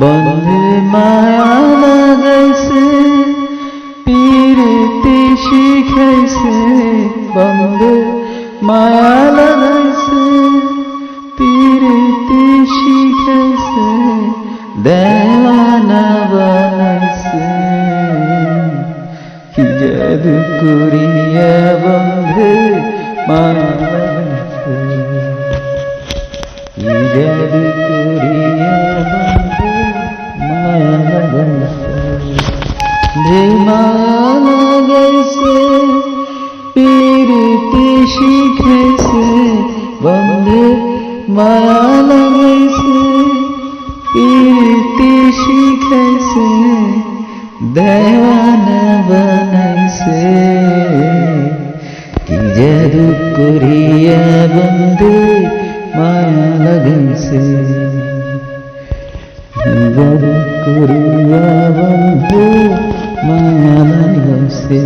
বন্ধে মায়া লাগাইছে পীড়িতি শিখাইছে বন্ধে মায়া লাগাইছে পীড়িতি শিখাইছে দেওয়ানা বানাইছে কি জাদু করিয়া বন্ধে মায়া লাগাইছে কি জাদু করিয়া বন্ধে মায়া লাগাইছে মায়া লাগাইছে পীড়িতি শিখাইছে বন্ধে মায়া লাগাইছে পীড়িতি শিখাইছে দেওয়ানা বানাইছে কি জাদু করিয়া বন্ধে মায়া লাগাইছে কি জাদু করিয়া বন্ধে মায়া লাগাইছে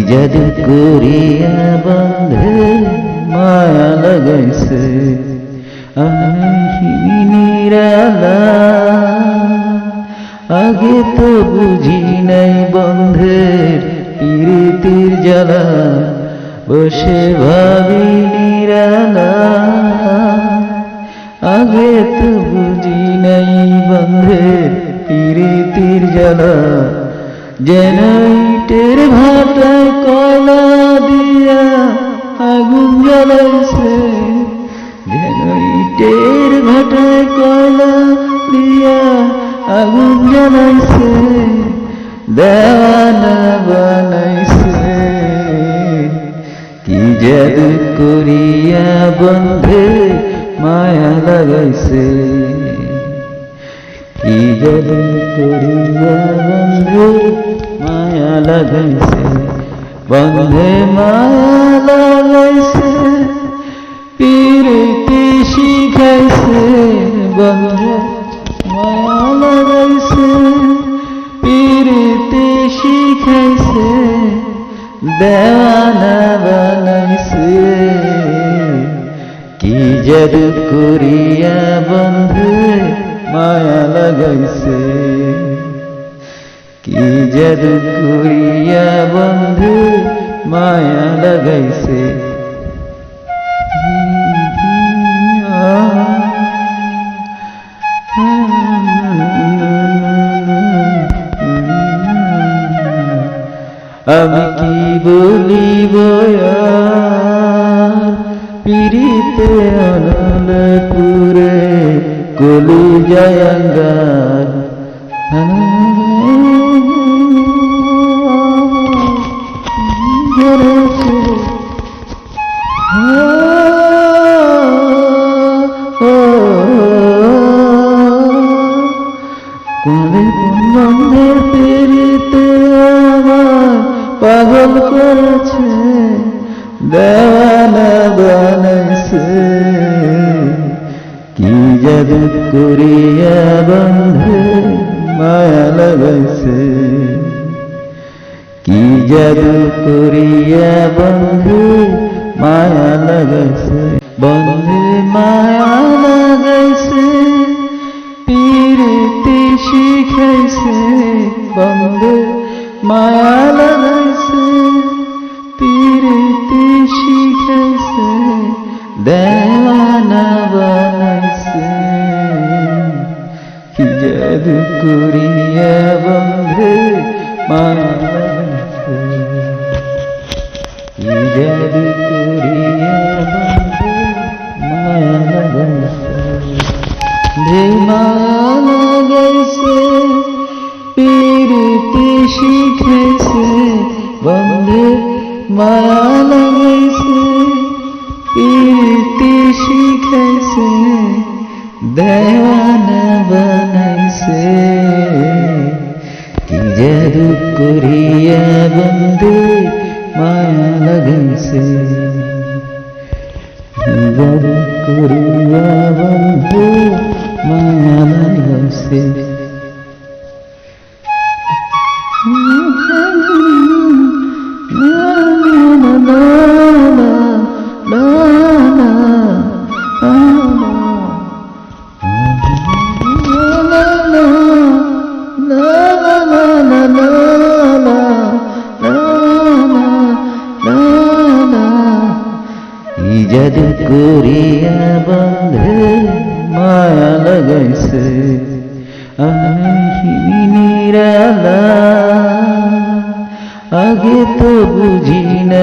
জাদু করিয়া বন্ধে মায়া লাগাইছে আমি নিরালা আগে তো বুঝি নাই বন্ধের পীড়িতির জ্বালা বসে ভাবি নিরালা আগে তো বুঝি নাই বন্ধের পীড়িতির জ্বালা যেন ইটের ভাটায় কয়লা দিয়া আগুন জ্বালাইছে যেন ইটের ভাটায় কয়লা দিয়া আগুন জ্বালাইছে দেওয়ানা বানাইছে কি জাদু করিয়া বন্ধে মায়া লাগাইছে কি জাদু করিয়া বন্ধে মায়া লাগাইছে বন্ধে মায়া লাগাইছে পীড়িতি শিখাইছে বন্ধে মায়া লাগাইছে পীড়িতি শিখাইছে দেওয়ানা বানাইছে কি জাদু করিয়া বন্ধে মায়া লাগাইছে কি জাদু করিয়া বন্ধু মায়া লাগাইছে আমি কি বলিব পীড়িতে অনলপুরে কলি জয়ঙ্গার বন্ধের পীড়িতে আমার পাগল করেছে দেওয়ানা বানাইছে কি জাদু করিয়া বন্ধে মায়া লাগাইছে কি জাদু করিয়া বন্ধে মায়া লাগাইছে বন্ধে মায়া লাগাইছে পীড়িতি শিখাইছে বন্ধে মায়া লাগাইছে পীড়িতি শিখাইছে দেওয়ানা বানাইছে কি জাদু করিয়া বন্ধে মায়া লাগাইছে কি জাদু করিয়া বন্ধে মায়া লাগাইছে মায়া লাগাইছে পীড়িতি শিখাইছে বন্ধে মায়া লাগাইছে পীড়িতি শিখাইছে দেওয়ানা বানাইছে কি জাদু করিয়া বন্ধে মায়া লাগাইছে জাদু করিয়া বন্ধু মায়া লাগাইছে জাদু করিয়া বন্ধে মায়া লাগাইছে আমি নিরালা আগে তো বুঝি না